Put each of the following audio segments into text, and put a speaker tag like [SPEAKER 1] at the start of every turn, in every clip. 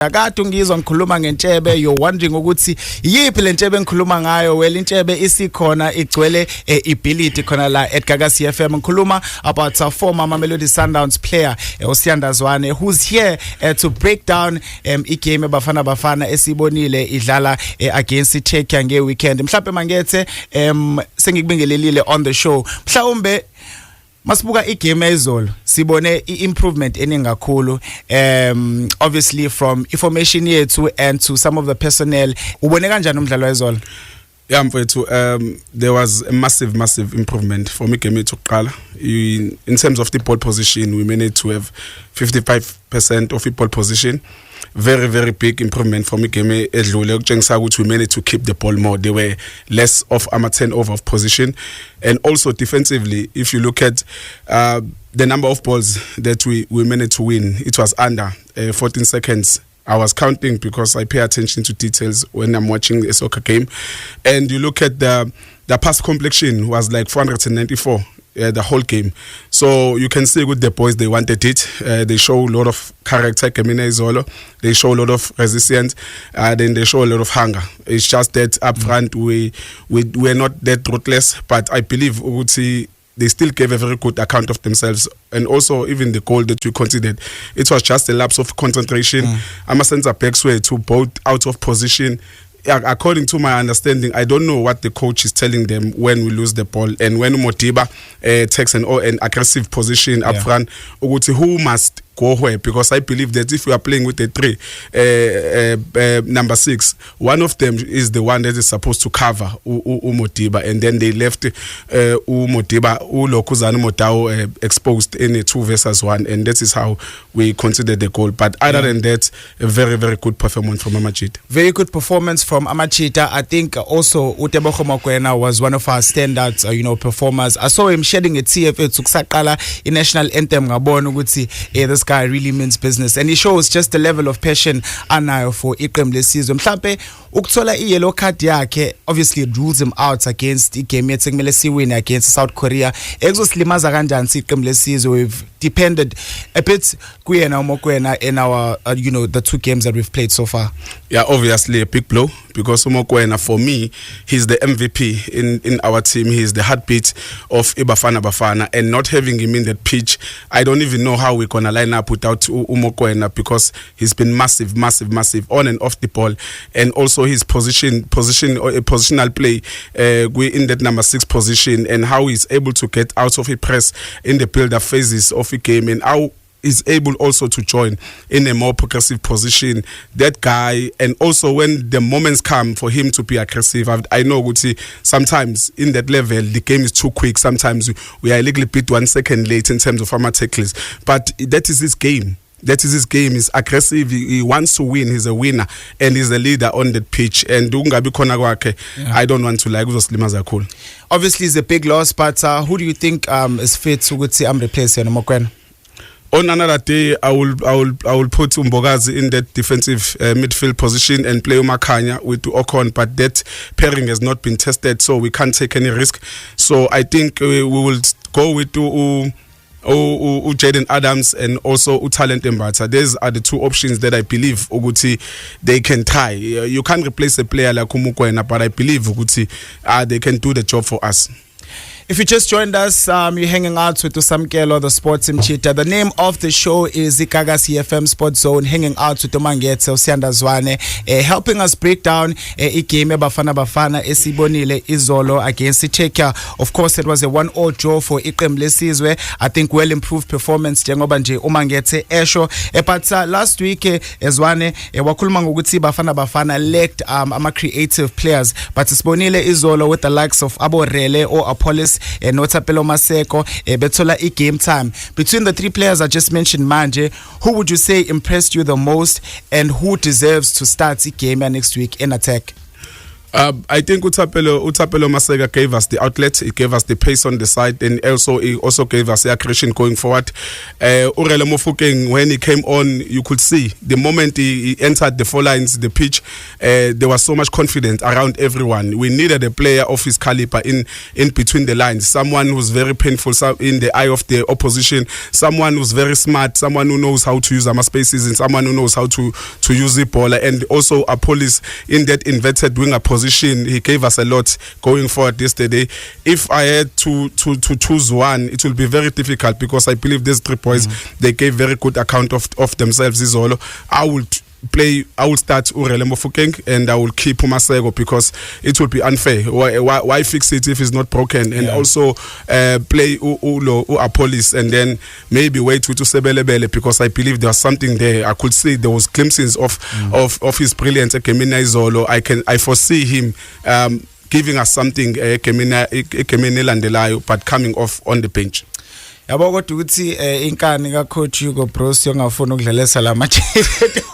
[SPEAKER 1] akade ungizwa ngikhuluma ngentshebe you're wondering ukuthi yiphi lentshebe engikhuluma ngayo well intshebe isikhona igcwele ibility khona la at Gagasi FM ngikhuluma about our former Mamelodi Sundowns player uSiyandazwane who's here to break down igame Bafana esibonile idlala against iChequia ngeweekend mhlawumbe mangethe sengikubingelelile on the show mhlawumbe Masibuka igame ezolo sibone improvement eningi kakhulu obviously from information yethu and to some of the personnel ubone kanjani umdlalo wezolo
[SPEAKER 2] Yeah mfethu there was a massive improvement from igame ethu kuqala in terms of the ball position we managed to have 55% of the ball position very big improvement from igame edlule ukutshengisa ukuthi we managed to keep the ball more there were less of turnover of position and also defensively if you look at the number of balls that we managed to win it was under 14 seconds I was counting because I pay attention to details when I'm watching a soccer game and you look at the pass completion was like 494 the whole game. So you can see with the boys they wanted it. They show a lot of character, they show a lot of resilience, then they show a lot of hunger. It's just that up front we're not that ruthless, but I believe Uguti they still gave a very good account of themselves and also even the goal that we considered it was just a lapse of concentration. Amasenza backs were to both out of position. According to my understanding, I don't know what the coach is telling them when we lose the ball and when Modiba takes an aggressive position up front, who must go where, because I believe that if we are playing with the three, number 6, one of them is the one that is supposed to cover Modiba, and then they left Modiba, Lokuzana Motao exposed in a 2 versus 1, and that is how we consider the goal. But other than that, a very good performance from Amachita.
[SPEAKER 1] Very good performance from Amachita. I think also Utebogo Mokoena was one of our standouts, performers. I saw him shedding a tear to Kusakala in national anthem. This guy really means business, and he shows just the level of passion anayo for iqembu lesizwe. Mhlawumbe ukuthola yellow card yakhe obviously it rules him out against igame ethi kumele siwin against South Korea. Ekuzosilimaza kanjani iqembu lesizwe? We've depended a bit kuyena uMokoena in our the 2 games that we've played so far.
[SPEAKER 2] Yeah, obviously a big blow because uMokoena for me he's the MVP in our team. He's the heartbeat of Bafana, and not having him in that pitch, I don't even know how we're gonna line up without uMokoena, because he's been massive on and off the ball, and also his positional play in that number 6 position, and how he's able to get out of a press in the build-up phases of a game, and how is able also to join in a more progressive position. That guy, and also when the moments come for him to be aggressive, I know Guti, sometimes in that level the game is too quick. Sometimes we are a little bit 1 second late in terms of our tackles, but that is his game. He's aggressive, he wants to win, he's a winner, and he's the leader on that pitch. And I don't want to uzosilimaza kakhulu.
[SPEAKER 1] Obviously it's a big loss, but who do you think is fit to replace Mokoena?
[SPEAKER 2] On another day, I will put Mbogazi in that defensive midfield position and play Umakanya with Ocon, but that pairing has not been tested, so we can't take any risk. So I think we will go with Jaden Adams and also Talent Mbata. These are the 2 options that I believe Uguti they can try. You can't replace a player like Mokoena, but I believe Uguti they can do the job for us.
[SPEAKER 1] If you just joined us, you're hanging out with Usamkelo, the Sports Mchita. The name of the show is the Gagasi FM Sports Zone, hanging out with Umangetse Usiyandazwane, helping us break down igame Bafana esibonile izolo against iChequia. Of course, it was a 1-0 draw for iqembu lesizwe. I think well improved performance njengoba nje Umangetse esho. But last week Ezwane wakhuluma ngokuthi Bafana lacked ama creative players, but sibonile izolo with the likes of Aborele or Apollos Notapelo Maseko bethola game time. Between the 3 players I just mentioned manje, who would you say impressed you the most, and who deserves to start the game next week in attack?
[SPEAKER 2] I think Utapelo Masega gave us the outlet, he gave us the pace on the side, and he also gave us the aggression going forward. Urele Mofokeng, when he came on, you could see the moment he entered the 4 lines, the pitch, there was so much confidence around everyone. We needed a player of his caliber in between the lines, someone who's very painful in the eye of the opposition, someone who's very smart, someone who knows how to use our spaces, and someone who knows how to use the ball, and also a police in that inverted winger position. He gave us a lot going forward yesterday. If I had to choose one, it will be very difficult because I believe these 3 boys, they gave very good account of themselves. Izolo, I will start Urele Mofokeng and I will keep Masego because it will be unfair. Why fix it if it's not broken? And also play Apolis and then maybe wait to Sebelebele because I believe there was something there. I could see there was glimpses of his brilliance. Kemina Izolo. I foresee him giving us something Kemina Landelayo, but coming off on the bench.
[SPEAKER 1] Yabo kodwa ukuthi inkani ka coach Hugo Broos yongafuna ukudlalesa la match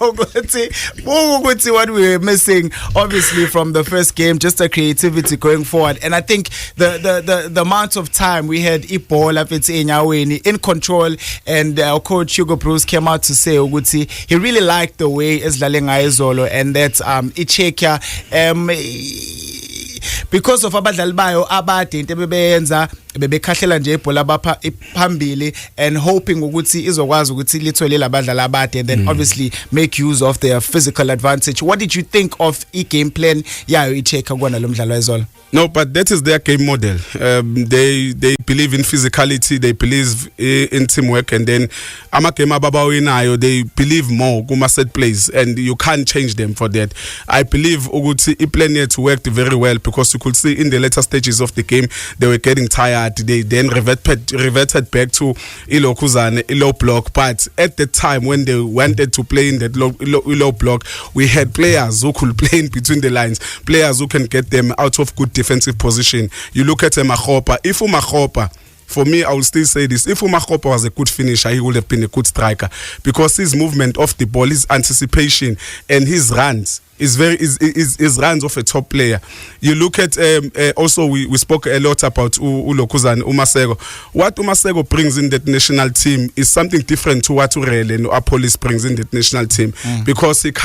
[SPEAKER 1] ukuthi what we were missing obviously from the first game, just the creativity going forward, and I think the amount of time we had iball up it's in control, and our coach Hugo Broos came out to say ukuthi he really liked the way esidlale ngayo izolo, and that icheka because of abadlali bayo abade into bebeyenza bebekhahlela nje ibhola bapha phambili and hoping ukuthi izokwazi ukuthi lithole labadlali abade and then obviously make use of their physical advantage. What did you think of game plan yayo icheka kona lo mdlalo wezolo?
[SPEAKER 2] No, but that is their game model. They believe in physicality, they believe in teamwork, and then amagame ababawinayo they believe more kuma set plays, and you can't change them for that. I believe ukuthi iplan yethu worked very well because you could see in the later stages of the game they were getting tired. They then reverted back to Ilokuzane, low block, but at the time when they wanted to play in that low block, we had players who could play in between the lines, players who can get them out of good defensive position. You look at Mahopa. If Mahopa, for me, I will still say this. If Mahopa was a good finisher, he would have been a good striker because his movement off the ball, his anticipation, and his runs is runs of a top player. You look at also we spoke a lot about Ulokuzane, Masego. What Masego brings in that national team is something different to what Urele and Apolis brings in that national team because he's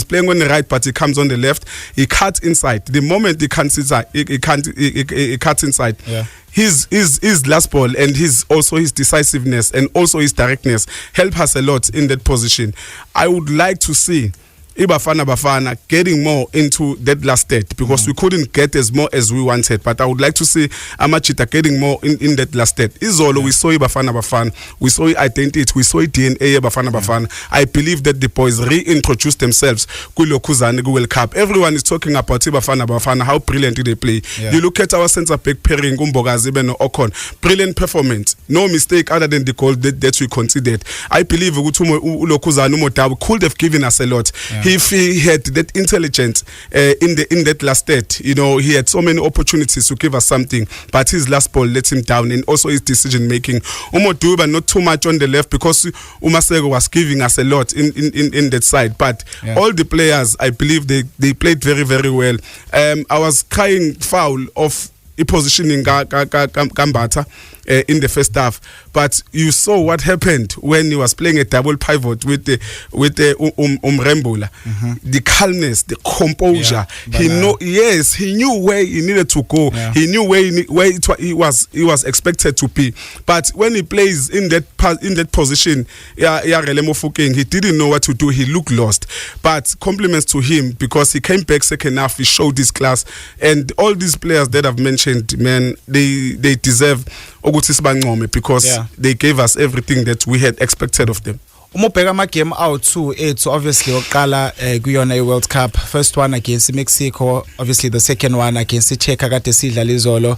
[SPEAKER 2] playing on the right, but he comes on the left. He cuts inside. The moment he cuts inside, he cuts inside. Yeah. His last ball and his decisiveness and also his directness help us a lot in that position. I would like to see Bafana getting more into that last state because we couldn't get as more as we wanted, but I would like to see Amachita getting more in that last state. Izolo we saw Bafana, we saw identity, we saw DNA Bafana. I believe that the boys reintroduced themselves Kulokuzane World Cup. Everyone is talking about Bafana, how brilliant they play. You look at our centre back pairing Umbogazibe no Okon, brilliant performance, no mistake other than the goal that we considered. I believe Ulokuzane Umotabu could have given us a lot. If he had that intelligence in that last state, you know, he had so many opportunities to give us something, but his last ball let him down, and also his decision making. Umoduba not too much on the left because Umasego was giving us a lot in that side, but all the players, I believe they played very, very well. I was crying foul of positioning Gambata in the first half, but you saw what happened when he was playing a double pivot with the Umrembula. The calmness, the composure. He knew where he needed to go. He knew where he was expected to be. But when he plays in that position, he didn't know what to do. He looked lost. But compliments to him because he came back second half. He showed his class, and all these players that I've mentioned, man, they deserve because they gave us everything that we had expected of them.
[SPEAKER 1] Umobheka ama game out 2-8 obviously oqala kuyona World Cup, first one against Mexico, obviously the second one against Czech kade sidlala izolo.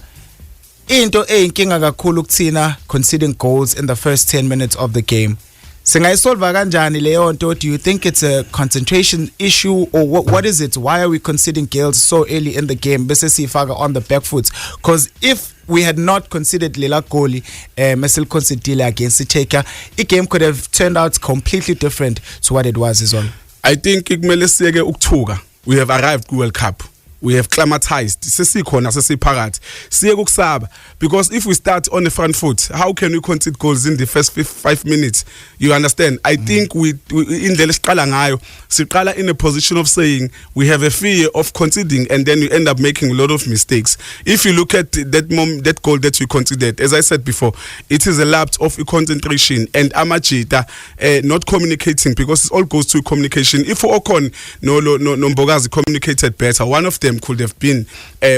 [SPEAKER 1] Into eyinkinga kakhulu ukuthina conceding goals in the first 10 minutes of the game. Singayisolva kanjani leyo nto? Do you think it's a concentration issue, or what is it? Why are we conceding goals so early in the game bese sifaka on the back foot? Because if we had not considered Lela Goli, Mesil Considile against the Czech, the game could have turned out completely different to what it was as well.
[SPEAKER 2] I think we have arrived at World Cup. we have climatized sesikhona sesiphakathi siye kukusaba because if we start on the front foot, how can we concede goals in the first 5 minutes? You understand? I think we indlela esiqala ngayo siqala in a position of saying we have a fear of conceding, and then you end up making a lot of mistakes. If you look at that goal that we conceded, as I said before, it is a lapse of concentration and Amajita not communicating, because it all goes to communication. If Okon no Mbogazi communicated better, one of them could have been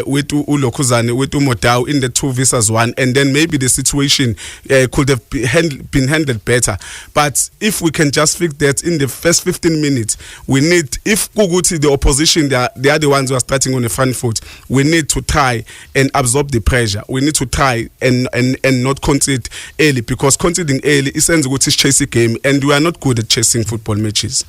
[SPEAKER 2] with Ulokuzane, with Umodao in the 2v1, and then maybe the situation could have been handled better. But if we can just fix that in the first 15 minutes, we need, if Kuguti, the opposition, they are the ones who are starting on the front foot, we need to try and absorb the pressure. We need to try and not concede early, because conceding early is chasing game, and we are not good at chasing football matches.